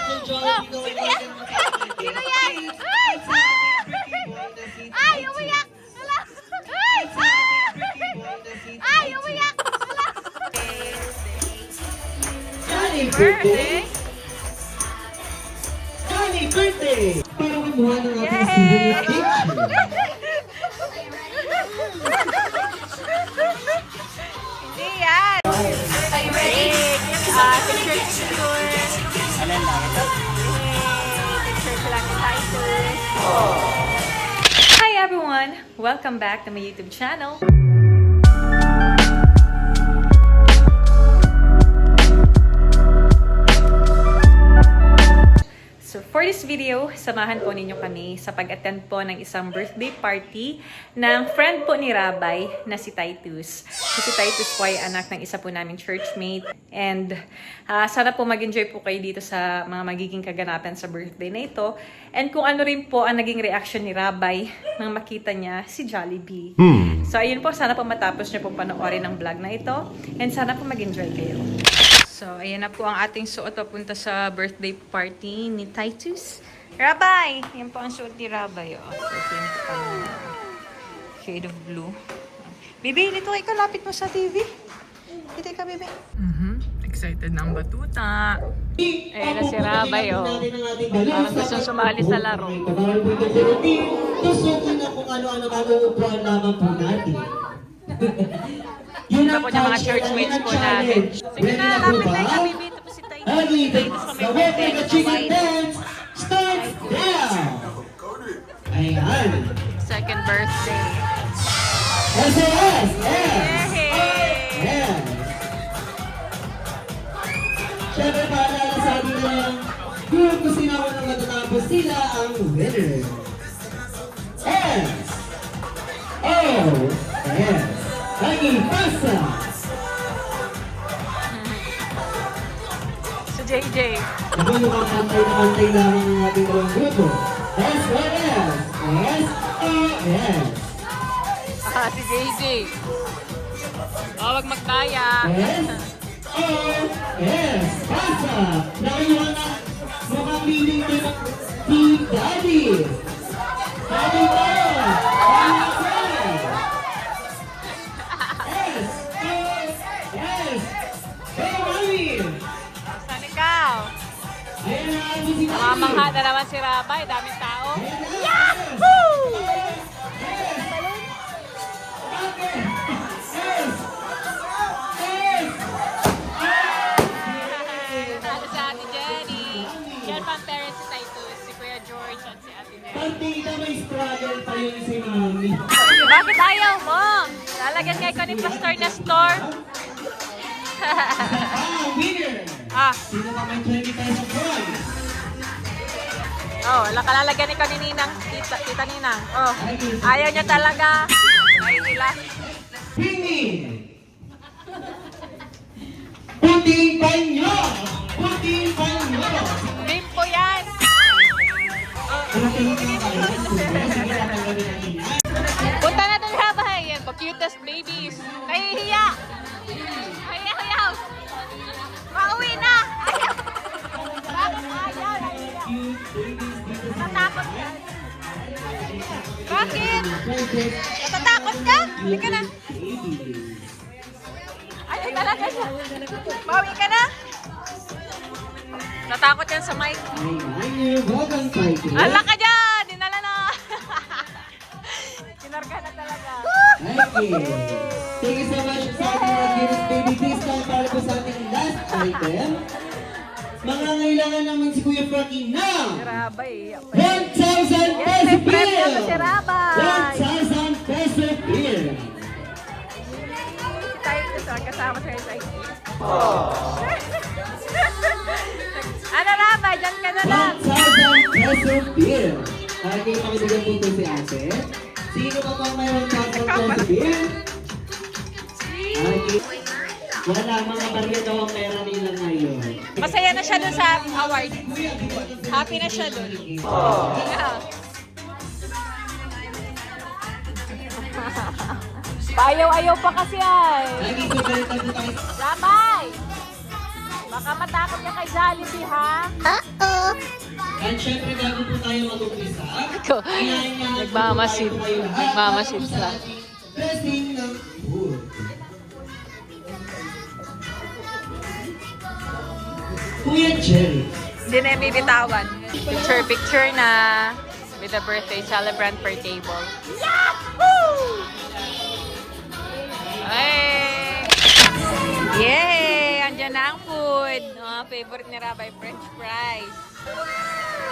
Sino yan? Sino yan? Ay! Ay! Umiyak! Wala! Ay! Ay! Umiyak! Wala! Johnny birthday! Johnny birthday! Para kumuha ng ating souvenir picture. Hindi yan! Picture. Alin lang ito? Picture lang ni Titus. Hi everyone! Welcome back to my YouTube channel. So for this video, samahan po ninyo kami sa pag-attend po ng isang birthday party ng friend po ni Rabay na si Titus. Si Titus po ay anak ng isa po naming churchmate. And sana po mag-enjoy po kayo dito sa mga magiging kaganapan sa birthday na ito. And kung ano rin po ang naging reaction ni Rabay nang makita niya si Jollibee. So ayun po, sana po matapos niyo po panoorin ang vlog na ito. And sana po mag-enjoy kayo. So, ayan na po ang ating suot papunta sa birthday party ni Titus. Rabay! Yan po ang suot ni Rabay. Oh. So, yan po ang shade of blue. Bibi, dito ka, lapit mo sa TV. Dito ka, Bibi. Excited na ang batuta. Ayan na si Rabay, oh. Parang gusto sumali sa laro. Tusukin na kung ano-ano maguupuan lamang po natin. Yun po niya mga churchmates po natin. Sige na, lapit na kami. Dito po si Titus. Titus kami birthday. Chicken dance starts now! Ayan. Second birthday. SOS! Yay! Yes! Siyempre, paalala sa atin ng group kung sino ako nang matatapos sila ang winner. S! O! S! Lagi pasa! Si JJ. Ako yung kakantay na kantay lamang ng ating dalawang grupo. SOS! S-O-S! Si JJ. Wag magdaya. S-O-S! Pasa! Nakayuha na mukhang meaning to ng Team Daddy! Daddy tayo! Saan ikaw? Namamangha na naman si Rabay. Daming tao. Yahoo! Ano si Ate Jenny? Yan pa ang parents si Titus, si Kuya George at si Ate Jenny. Pagtita may struggle pa yun si Mami. Bakit ayaw mo? Lalagyan kayo ko ni Pastor na store. Winner! Sino ba may 20 pesos prize? Oh, kalalagyan ni Ninang, tita Ninang. Oh, ayaw niya talaga. Ay nila. Winning! Puting panyo! Puting panyo! Bimpo yan. Punta na doon Rabay. Yan po, cutest babies. Nahihiya. Ayaw. Pauwi na. Ayaw. Bakit ayaw? Natatakot ka. Bakit? Natatakot ka? Hindi ka na. Ayaw talaga siya. Pauwi ka na. Natakot yan sa mic. Ala ka dyan! Dinala na! Kinarga na talaga. Thank you so much sa ating mga Guinness Baby Discount para po sa ating last item. Mangangailangan namin si Kuya Frankie na Rabay. 1,000 Yes, peso may premyo bill! to si Rabay. 1,000 peso bill! Tayo ito sa kasama sa SIT. Ano Rabay? Diyan ka na lang. 1,000 peso bill! Para kayo makibigyan po ito si ate. Sino pa pang may 1,000 peso bill? Okay. Wala, mga barya daw ang pera nila ngayon. Masaya na siya dun sa award. Happy na siya dun. Yeah. Paayaw-ayaw pa kasi ay. Lagi ko balitan po tayo. Rabay! Baka matakot ka kay Jollibee, ha? At syempre, bago po tayo mag-umpisa, Nagmamasid. Nagmamasid sa sa. blessing ng food. Kuya Jerry. Hindi na yung bibitawan. Picture na with the birthday celebrant per table. Yahoo! Ay! Yay! Andyan na ang food. Favorite ni Rabay, French fries.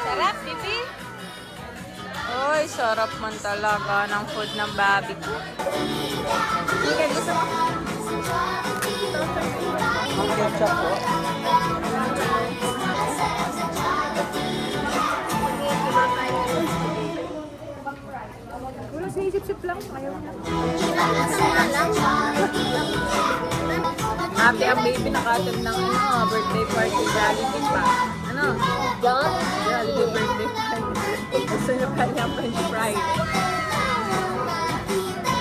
Sarap, Bibi. Uy, sarap man talaga ng food ng baby ko. Okay, gusto mo? Wala sa isip-sip lang. Ayaw na. Happy ang baby naka-attend ng birthday party Jollibee pa. Ano? Jollibee birthday party. Gusto niya kanyang French fries.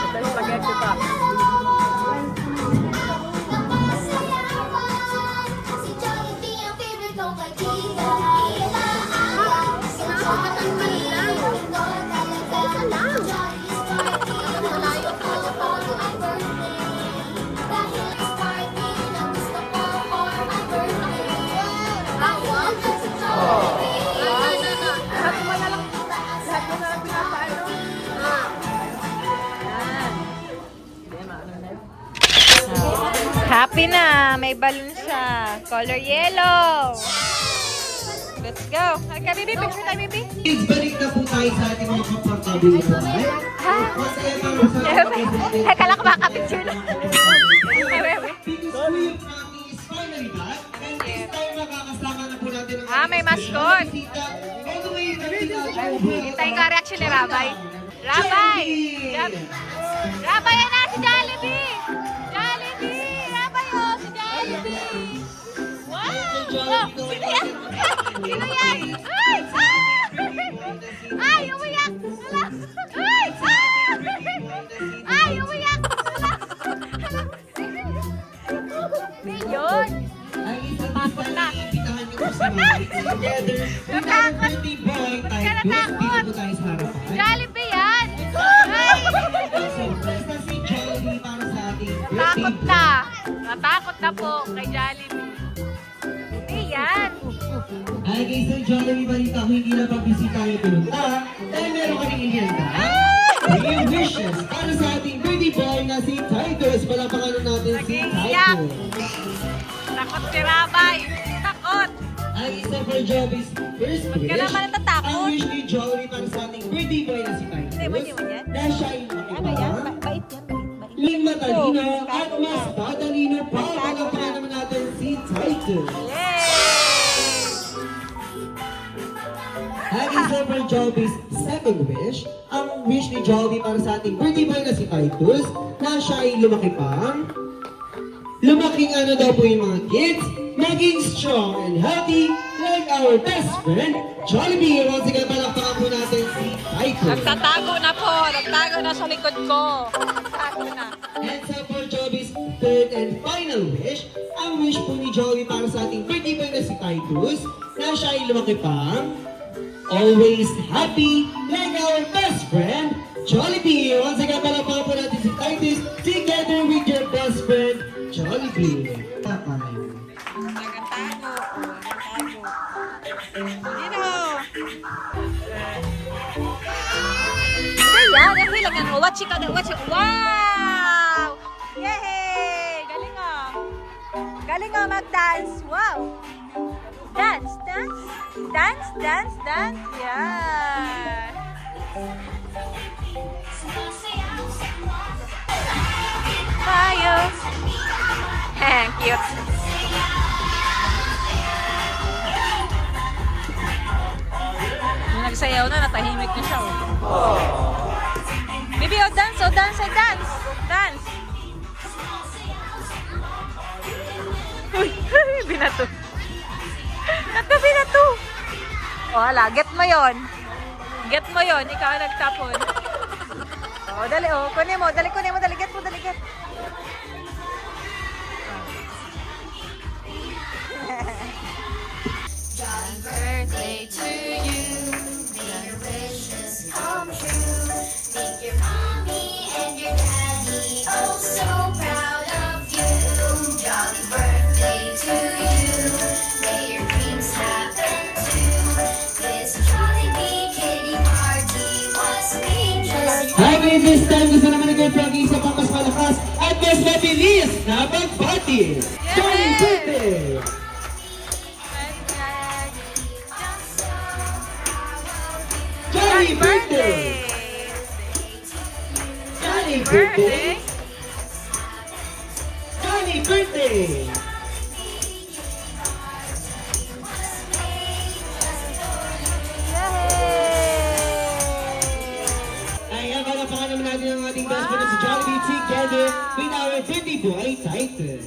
Ito spaghetti pa. Happy na! May balloon siya. Color yellow. Let's go. Okay, baby. Picture tayo, baby. Kids, balik na po tayo sa ating mga komportable po. Ha? Kala ko makapicture na. Because Kuya Frankie is finally back. And this time makakasama na po natin ang May mascot. bisita. All the way from Singapore. Tayo ka reaction ni Rabay. Rabay! Rabay, yan na si Jollibee! Jollibee! Rabay, oh! Si Jollibee! Wow! Oh, sino yan? Sino yan? Ay! Ay! Umiyak! Hala! Ay! Ay! Umiyak! Hala! Yun! Ay, isang Takot na. imbitahan niyo po si Mami together with our Natakot. birthday boy Ba't ka type. natakot? Dito po tayo sa harapan. Jollibee yan! Ay! Surprise na si Jollibee para sa ating birthday Natakot boy. na. Natakot na po kay Jollibee. Hindi yan. Ay, kay Sir Jollibee, balita ko hindi na pagbisita yung pinunta dahil meron kaming inihanda. Bigay wishes para sa ating birthday boy na si Titus. Palapakan natin si Nag-iiyak. Titus. Takot si Rabay. Takot. Ay, isa for Jollibee first wish. ka naman natatakot? Ang wish ni Jollibee para sa ating birthday boy na si Titus. Hindi, mali mo yan? Na siya ay Ano yan? Bait yan. Ling matalino at mas tatalino pa. Palapakan naman natin si Titus. Yay! At isa for Jolly's second wish, ang wish ni Jolly para sa ating birthday boy na si Titus, na siya ay lumaki pa. Lumaking ano daw po yung mga kids, maging strong and healthy like our best friend, Jollibee. Once again, palakpakan po natin si Titus. Nagtatago na po. Nagtago na sa likod ko. Nagtago na. And so for Jolly's third and final wish, ang wish po ni Jolly para sa ating birthday boy na si Titus, na siya ay lumaki pa. Always happy like our best friend, Jollibee. Once again, palakpakan po natin si Titus together with your best friend, Jollibee. Bye-bye. Nagtago. Dino. Ayan, okay lang yan. Watch it. Watch it. Wow! Yay! Galing oh. Galing oh mag-dance. Wow! Dance, dance. Dance, dance, dance. Yeah. Tayo. Cute. Nung nagsayaw na, natahimik na siya. Oh. Baby, oh dance, oh dance, oh dance. Dance. Uy, binato. Binato. Oh, hala, get mo yon. Get mo yon, ikaw ang nagtapon. Oh, dali, oh, kunin mo, dali, get mo, dali, get. gusto naman ni Girl Frankie isa pang mas malakas at mas mabilis na pagbati. Johnny Birthday! Johnny Birthday! Johnny Birthday! Johnny Birthday! Ayan, palapakan naman natin ang ating best friend na si Jollibee together with our baby boy, Titus.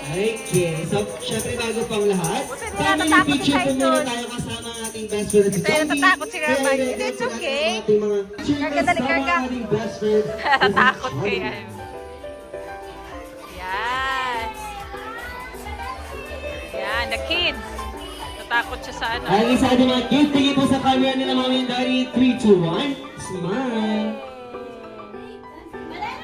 Okay, so syempre bago pang lahat, family natatakot si picture po muna Titus. tayo kasama ang ating best friend na si Kaya Jollibee. natatakot si Rabay. Kaya It's okay. ang ating mga Karga, dali, kasama karga. ang ating best friend na si Natatakot ko Jollibee. yan. Yan. Yan, the kid. Natakot siya sa ano. Ang isa ating mga gift, tingin po sa camera nila Mami and Daddy. 3, 2, 1, smile.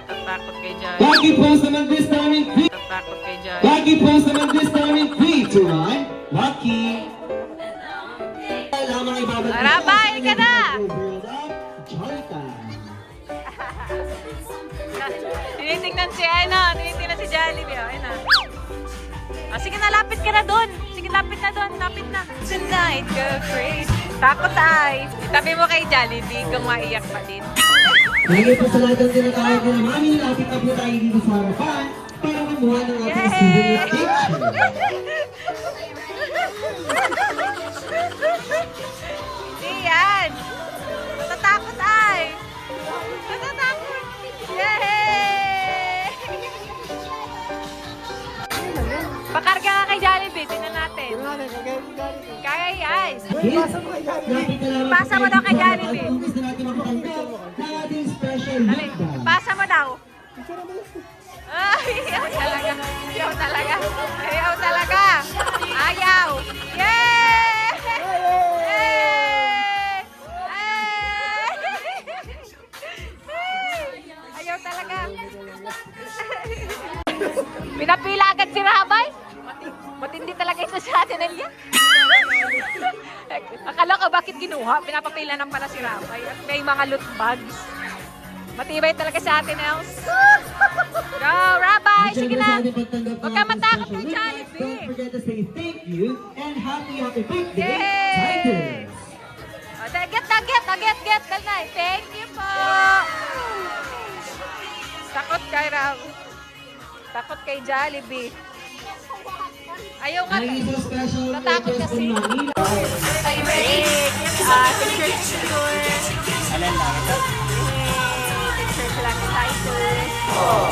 Natatakot kay Jan. Baggy pose naman this time in 3. Natatakot kay Jan. Baggy pose naman this time in 3, 2, 1, Lucky. Lamang ibabalik. Rabay ka na! Cholita. Tinitingnan si Jollibee. Oh, ayun na. Ah, sige na, lapit ka na doon. Sige, lapit na doon. Lapit na. Tonight, go crazy. Takot ay. Itabi mo kay Jollibee kung maiyak pa din. Ngayon po sa lahat ng tinatawag nila Mami, lapit na po tayo dito sa harapan para kumuha ng ating souvenir picture. Hindi yan. Natatakot ay. Natatakot. Yay! Pakarga nga kay Jollibee. Tingnan natin. Kaya yan. Pasa mo daw kay Jollibee. At kung gusto natin mapakanta ng ating special Dali, lip dance. pasa mo daw. Ay, ayaw talaga. Ayaw talaga. Ayaw talaga. Ayaw. Yay! Yay! Ayaw talaga. Pinapila agad si Rabay. Matindi talaga ito sa atin, Elia. Akala ko bakit kinuha? Pinapapila lang pala si Rabay. At may mga loot bags. Matibay talaga sa atin, Els. Go, Rabay! Sige na! Huwag ka matakot kay Jollibee! Don't forget to say thank you and happy birthday, Yay! Titus! O, get! Dal na. Thank you po! Takot kay Takot kay Jollibee. Ayaw nga. Ang isang special Natakot request kasi. from Manila. Picture tour. Alin lang ito? Picture sila ni Titus.